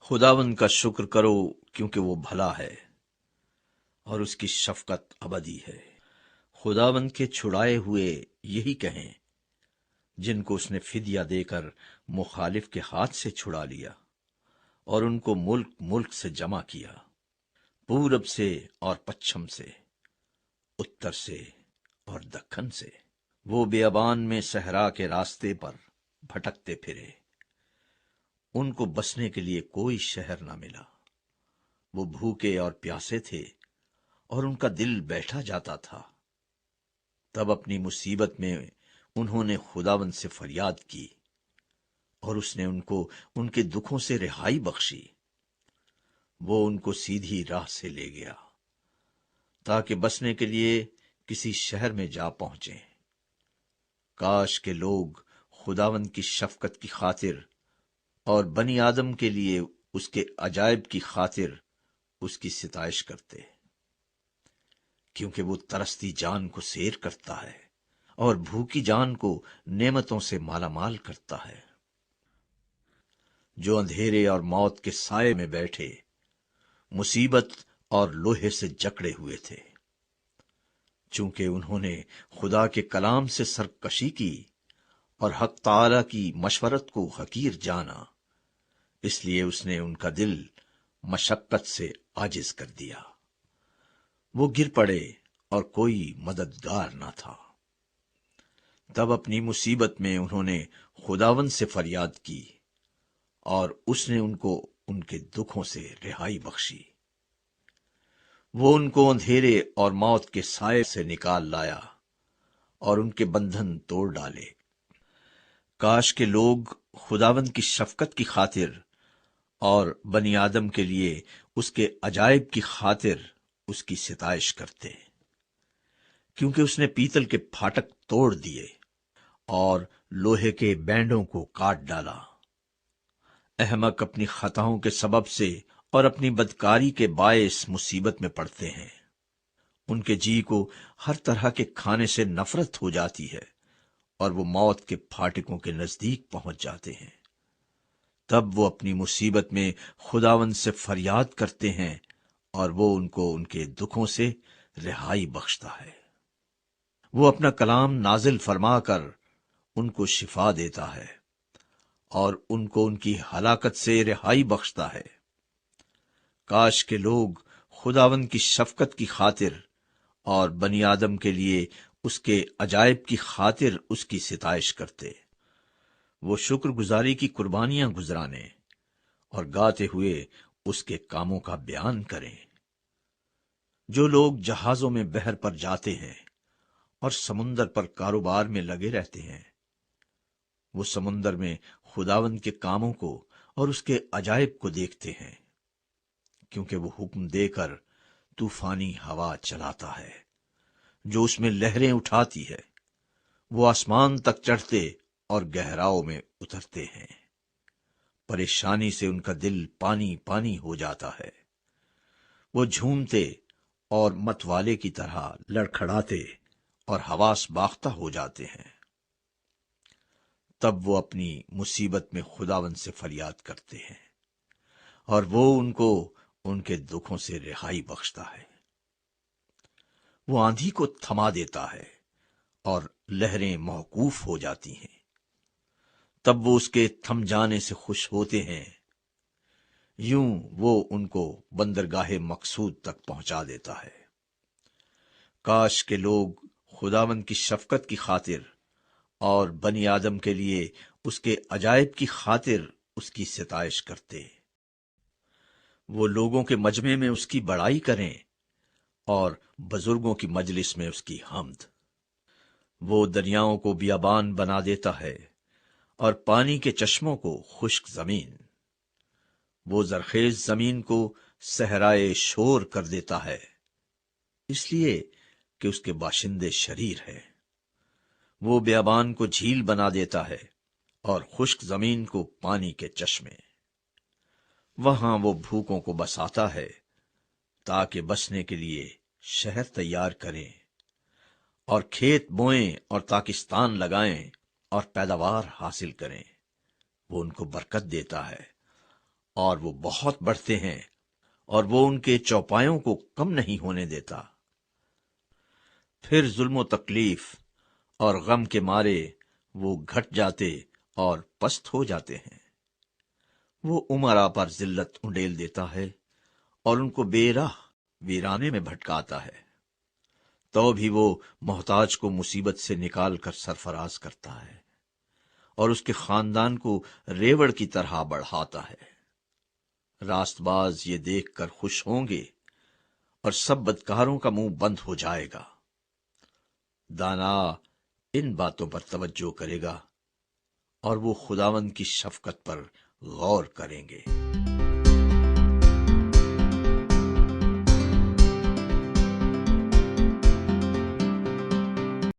خداوند کا شکر کرو کیونکہ وہ بھلا ہے اور اس کی شفقت ابدی ہے۔ خداوند کے چھڑائے ہوئے یہی کہیں جن کو اس نے فدیہ دے کر مخالف کے ہاتھ سے چھڑا لیا اور ان کو ملک ملک سے جمع کیا، پورب سے اور پچھم سے، اتر سے اور دکن سے۔ وہ بیابان میں صحرا کے راستے پر بھٹکتے پھرے، ان کو بسنے کے لیے کوئی شہر نہ ملا۔ وہ بھوکے اور پیاسے تھے اور ان کا دل بیٹھا جاتا تھا۔ تب اپنی مصیبت میں انہوں نے خداوند سے فریاد کی اور اس نے ان کو ان کے دکھوں سے رہائی بخشی۔ وہ ان کو سیدھی راہ سے لے گیا تاکہ بسنے کے لیے کسی شہر میں جا پہنچیں۔ کاش کے لوگ خداوند کی شفقت کی خاطر اور بنی آدم کے لیے اس کے عجائب کی خاطر اس کی ستائش کرتے، کیونکہ وہ ترستی جان کو سیر کرتا ہے اور بھوکی جان کو نعمتوں سے مالا مال کرتا ہے۔ جو اندھیرے اور موت کے سائے میں بیٹھے، مصیبت اور لوہے سے جکڑے ہوئے تھے، چونکہ انہوں نے خدا کے کلام سے سرکشی کی اور حق تعالی کی مشورت کو حقیر جانا، اس لیے اس نے ان کا دل مشقت سے عاجز کر دیا۔ وہ گر پڑے اور کوئی مددگار نہ تھا۔ تب اپنی مصیبت میں انہوں نے خداوند سے فریاد کی اور اس نے ان کو ان کے دکھوں سے رہائی بخشی۔ وہ ان کو اندھیرے اور موت کے سائے سے نکال لایا اور ان کے بندھن توڑ ڈالے۔ کاش کے لوگ خداوند کی شفقت کی خاطر اور بنی آدم کے لیے اس کے عجائب کی خاطر اس کی ستائش کرتے، کیونکہ اس نے پیتل کے پھاٹک توڑ دیے اور لوہے کے بینڈوں کو کاٹ ڈالا۔ احمق اپنی خطاؤں کے سبب سے اور اپنی بدکاری کے باعث مصیبت میں پڑتے ہیں۔ ان کے جی کو ہر طرح کے کھانے سے نفرت ہو جاتی ہے اور وہ موت کے پھاٹکوں کے نزدیک پہنچ جاتے ہیں۔ تب وہ اپنی مصیبت میں خداوند سے فریاد کرتے ہیں اور وہ ان کو ان کے دکھوں سے رہائی بخشتا ہے۔ وہ اپنا کلام نازل فرما کر ان کو شفا دیتا ہے اور ان کو ان کی ہلاکت سے رہائی بخشتا ہے۔ کاش کے لوگ خداوند کی شفقت کی خاطر اور بنی آدم کے لیے اس کے عجائب کی خاطر اس کی ستائش کرتے، وہ شکر گزاری کی قربانیاں گزرانے اور گاتے ہوئے اس کے کاموں کا بیان کریں۔ جو لوگ جہازوں میں بحر پر جاتے ہیں اور سمندر پر کاروبار میں لگے رہتے ہیں، وہ سمندر میں خداوند کے کاموں کو اور اس کے عجائب کو دیکھتے ہیں، کیونکہ وہ حکم دے کر طوفانی ہوا چلاتا ہے جو اس میں لہریں اٹھاتی ہے۔ وہ آسمان تک چڑھتے اور گہراؤں میں اترتے ہیں۔ پریشانی سے ان کا دل پانی پانی ہو جاتا ہے۔ وہ جھومتے اور مت والے کی طرح لڑکھڑاتے اور حواس باختہ ہو جاتے ہیں۔ تب وہ اپنی مصیبت میں خداوند سے فریاد کرتے ہیں اور وہ ان کو ان کے دکھوں سے رہائی بخشتا ہے۔ وہ آندھی کو تھما دیتا ہے اور لہریں موقوف ہو جاتی ہیں۔ تب وہ اس کے تھم جانے سے خوش ہوتے ہیں۔ یوں وہ ان کو بندرگاہ مقصود تک پہنچا دیتا ہے۔ کاش کے لوگ خداوند کی شفقت کی خاطر اور بنی آدم کے لیے اس کے عجائب کی خاطر اس کی ستائش کرتے۔ وہ لوگوں کے مجمع میں اس کی بڑائی کریں اور بزرگوں کی مجلس میں اس کی حمد۔ وہ دریاؤں کو بیابان بنا دیتا ہے اور پانی کے چشموں کو خشک زمین۔ وہ زرخیز زمین کو صحرائے شور کر دیتا ہے، اس لیے کہ اس کے باشندے شریر ہیں۔ وہ بیابان کو جھیل بنا دیتا ہے اور خشک زمین کو پانی کے چشمے۔ وہاں وہ بھوکوں کو بساتا ہے تاکہ بسنے کے لیے شہر تیار کریں اور کھیت بوئیں اور تاکستان لگائیں اور پیداوار حاصل کریں۔ وہ ان کو برکت دیتا ہے اور وہ بہت بڑھتے ہیں، اور وہ ان کے چوپایوں کو کم نہیں ہونے دیتا۔ پھر ظلم و تکلیف اور غم کے مارے وہ گھٹ جاتے اور پست ہو جاتے ہیں۔ وہ امراء پر ذلت انڈیل دیتا ہے اور ان کو بے راہ ویرانے میں بھٹکاتا ہے، تو بھی وہ محتاج کو مصیبت سے نکال کر سرفراز کرتا ہے اور اس کے خاندان کو ریوڑ کی طرح بڑھاتا ہے۔ راست باز یہ دیکھ کر خوش ہوں گے اور سب بدکاروں کا منہ بند ہو جائے گا۔ دانا ان باتوں پر توجہ کرے گا اور وہ خداوند کی شفقت پر غور کریں گے۔